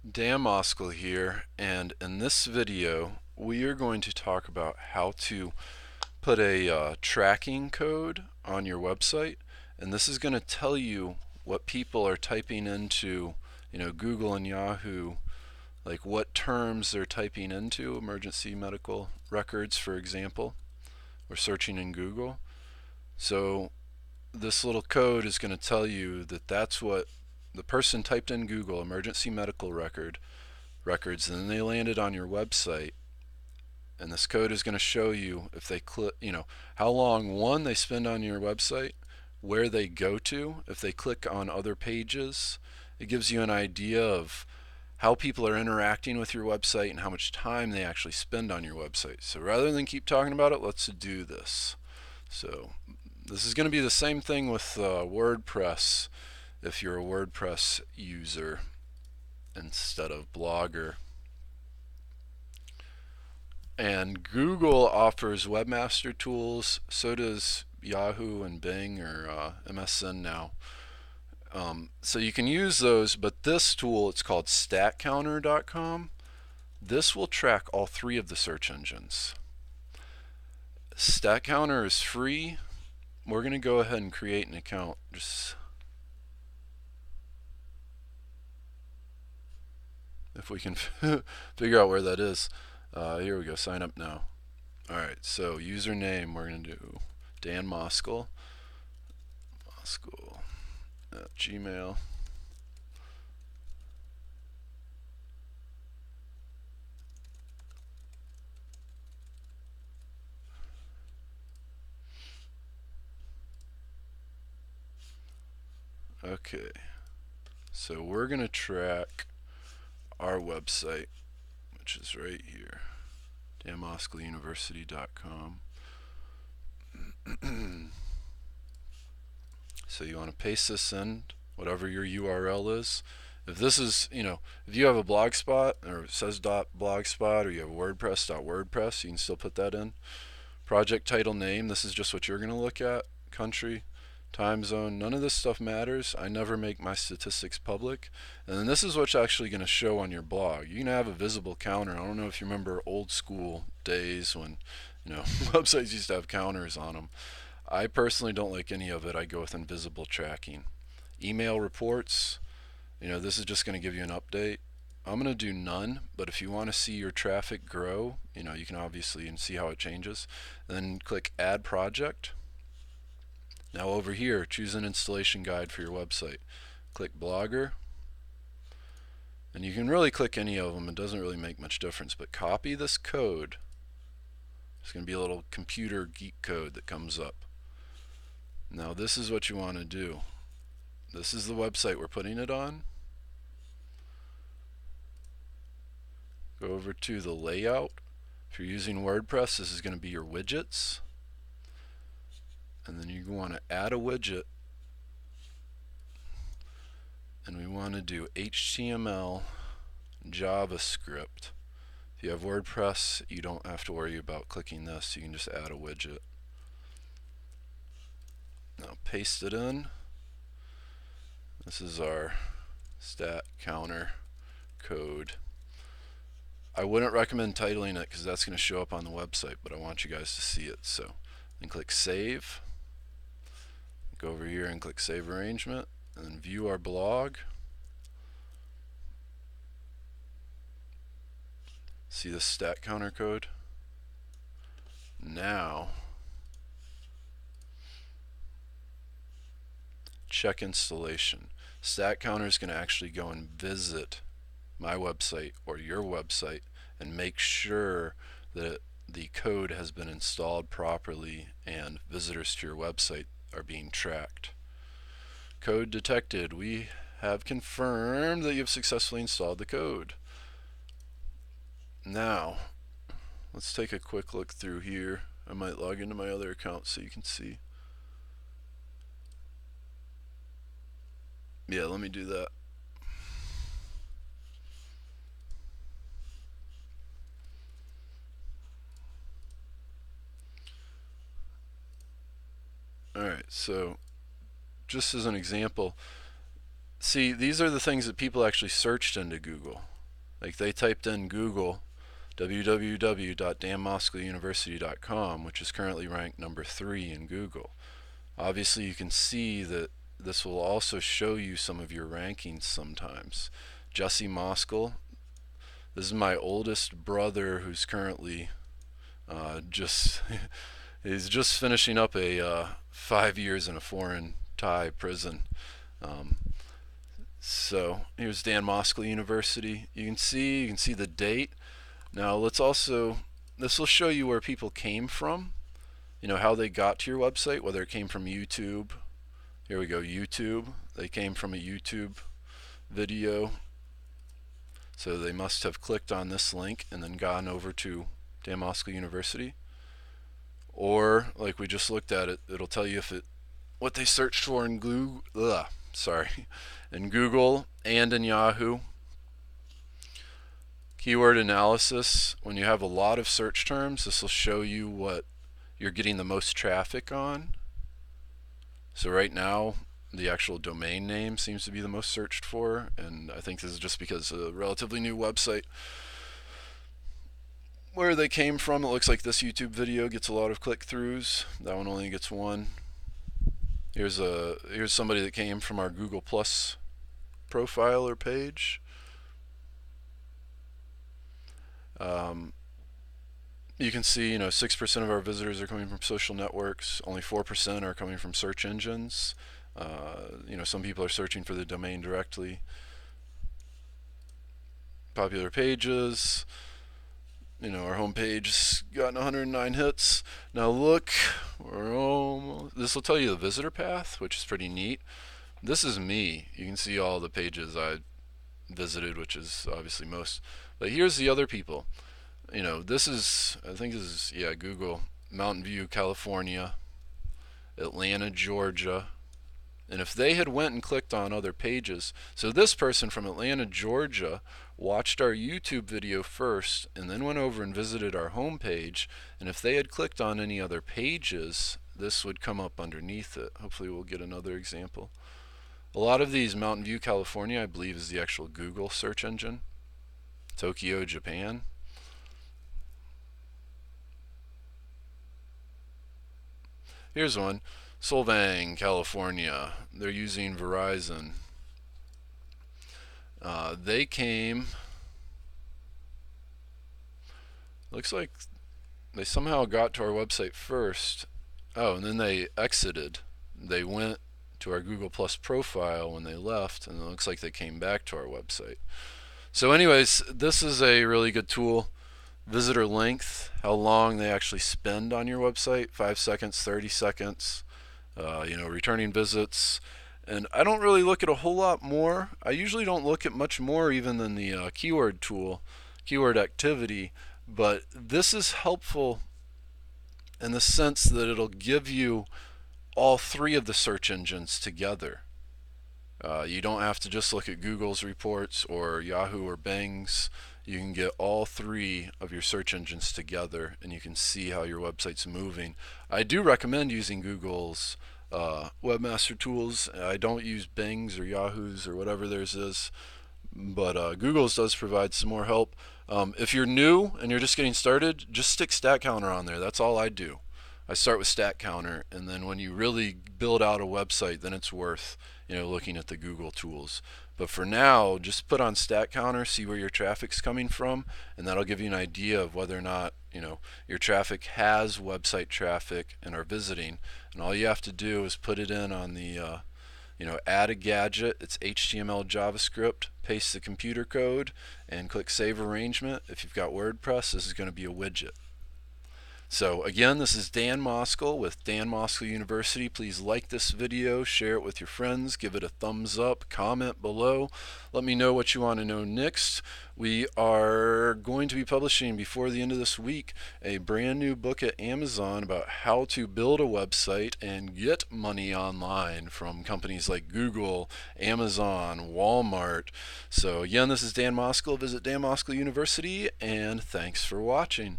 Dan Moskal here, and in this video we are going to talk about how to put a tracking code on your website, and this is going to tell you what people are typing into, Google and Yahoo, like what terms they're typing into emergency medical records, for example, or searching in Google. So this little code is going to tell you that that's what the person typed in Google, emergency medical records, and then they landed on your website. And this code is going to show you if they click, how long one they spend on your website, where they go to, if they click on other pages. It gives you an idea of how people are interacting with your website and how much time they actually spend on your website. So rather than keep talking about it, let's do this. So this is going to be the same thing with WordPress if you're a WordPress user instead of Blogger. And Google offers webmaster tools, so does Yahoo and Bing or MSN now. So you can use those, but this tool, it's called StatCounter.com. This will track all three of the search engines. StatCounter is free. We're going to go ahead and create an account. Just if we can figure out where that is. Here we go, sign up now. Alright, so username, we're going to do Dan Moskal at Gmail. Okay, so we're going to track our website, which is right here, danmoskaluniversity.com. So you want to paste this in, whatever your URL is. If this is, if you have a blogspot or it says .blogspot, or you have WordPress.wordpress, you can still put that in. Project title name, this is just what you're going to look at. Country, time zone, none of this stuff matters. I never make my statistics public. And then this is what's actually going to show on your blog. You can have a visible counter. I don't know if you remember old school days when websites used to have counters on them. I personally don't like any of it. I go with invisible tracking. Email reports, this is just going to give you an update. I'm going to do none, but if you want to see your traffic grow, you can obviously see how it changes. Then click Add Project. Now over here, choose an installation guide for your website. Click Blogger. And you can really click any of them. It doesn't really make much difference, but copy this code. It's going to be a little computer geek code that comes up. Now this is what you want to do. This is the website we're putting it on. Go over to the layout. If you're using WordPress, this is going to be your widgets. And then you want to add a widget. And we want to do HTML, JavaScript. If you have WordPress, you don't have to worry about clicking this. You can just add a widget. Now paste it in. This is our StatCounter code. I wouldn't recommend titling it because that's going to show up on the website, but I want you guys to see it. So then click Save. Go over here and click Save Arrangement, and then view our blog. See the StatCounter code? Now check installation. StatCounter is going to actually go and visit my website or your website and make sure that the code has been installed properly and visitors to your website are being tracked. Code detected. We have confirmed that you've successfully installed the code. Now let's take a quick look through here. I might log into my other account so you can see. Yeah, let me do that. Alright, so just as an example, see, these are the things that people actually searched into Google. Like they typed in Google www.danmoscowuniversity.com, which is currently ranked number 3 in Google. Obviously, you can see that this will also show you some of your rankings sometimes. Jesse Moskal, this is my oldest brother who's currently he's just finishing up a 5 years in a foreign Thai prison. So here's Dan Moskal University. You can see the date. Now this will show you where people came from, how they got to your website, whether it came from YouTube. Here we go, YouTube. They came from a YouTube video, so they must have clicked on this link and then gone over to Dan Moskal University. Or like we just looked at it, it'll tell you what they searched for in Google, in Google and in Yahoo. Keyword analysis, when you have a lot of search terms, this will show you what you're getting the most traffic on. So right now, the actual domain name seems to be the most searched for, and I think this is just because a relatively new website. Where they came from, it looks like this YouTube video gets a lot of click-throughs. That one only gets 1. Here's somebody that came from our Google Plus profile or page. You can see, 6% of our visitors are coming from social networks. Only 4% are coming from search engines. Some people are searching for the domain directly. Popular pages. Our homepage gotten 109 hits. Now look, this will tell you the visitor path, which is pretty neat. This is me. You can see all the pages I visited, which is obviously most. But here's the other people. This is Google, Mountain View, California, Atlanta, Georgia. And if they had went and clicked on other pages, so this person from Atlanta, Georgia watched our YouTube video first and then went over and visited our homepage, and if they had clicked on any other pages, this would come up underneath it. Hopefully we'll get another example. A lot of these, Mountain View, California, I believe is the actual Google search engine. Tokyo, Japan. Here's one. Solvang, California. They're using Verizon. They came, looks like they somehow got to our website first. Oh, and then they exited. They went to our Google Plus profile when they left, and it looks like they came back to our website. So anyways, this is a really good tool. Visitor length, how long they actually spend on your website, 5 seconds, 30 seconds, returning visits. And I don't really look at a whole lot more. I usually don't look at much more even than the keyword tool, keyword activity, but this is helpful in the sense that it'll give you all 3 of the search engines together. You don't have to just look at Google's reports or Yahoo or Bing's. You can get all 3 of your search engines together, and you can see how your website's moving. I do recommend using Google's webmaster tools. I don't use Bing's or Yahoo's or whatever theirs is, but Google's does provide some more help. If you're new and you're just getting started, just stick StatCounter on there. That's all I do. I start with StatCounter, and then when you really build out a website, then it's worth looking at the Google tools. But for now, just put on StatCounter, see where your traffic's coming from, and that'll give you an idea of whether or not your traffic has website traffic and are visiting. And all you have to do is put it in on the add a gadget. It's HTML, JavaScript. Paste the computer code and click Save Arrangement. If you've got WordPress, this is going to be a widget. So again, this is Dan Moskal with Dan Moskal University. Please like this video, share it with your friends, give it a thumbs up, comment below. Let me know what you want to know next. We are going to be publishing before the end of this week a brand new book at Amazon about how to build a website and get money online from companies like Google, Amazon, Walmart. So again, this is Dan Moskal. Visit Dan Moskal University, and thanks for watching.